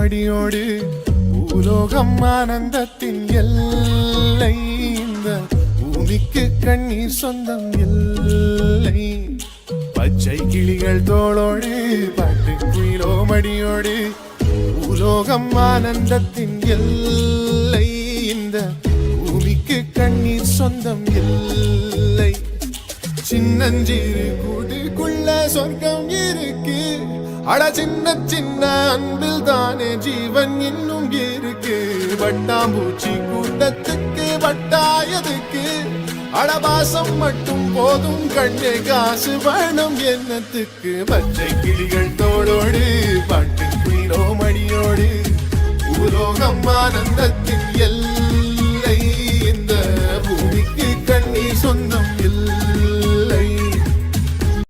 மடியோடு பூலோகம் ஆனந்தத்தின் எல்லை இந்த பூமிக்கு கண்ணீர் சொந்தம் இல்லை பச்சை கிளிகள் தோளோடு பாட்டு குயிலோ மடியோடு பூலோகம் ஆனந்தத்தின் எல்லை இந்த பூமிக்கு கண்ணீர் சொந்தம் இல்லை சின்னஞ்சிறு கூட்டுக்குள்ள சொர்க்கம் இருக்கு அட சின்ன சின்ன அன்பில் தானே ஜீவன் இன்னும் இருக்கு வட்டாம்பூச்சி கூட்டத்துக்கு வட்டாயதுக்கு அடபாசம் மட்டும் போதும் கண்ணே காசு வேணும் என்னத்துக்கு பச்சை கிளிகள் தோளோடு பாட்டு குயிலோ மடியோடு பூலோகம் ஆனந்தத்தின்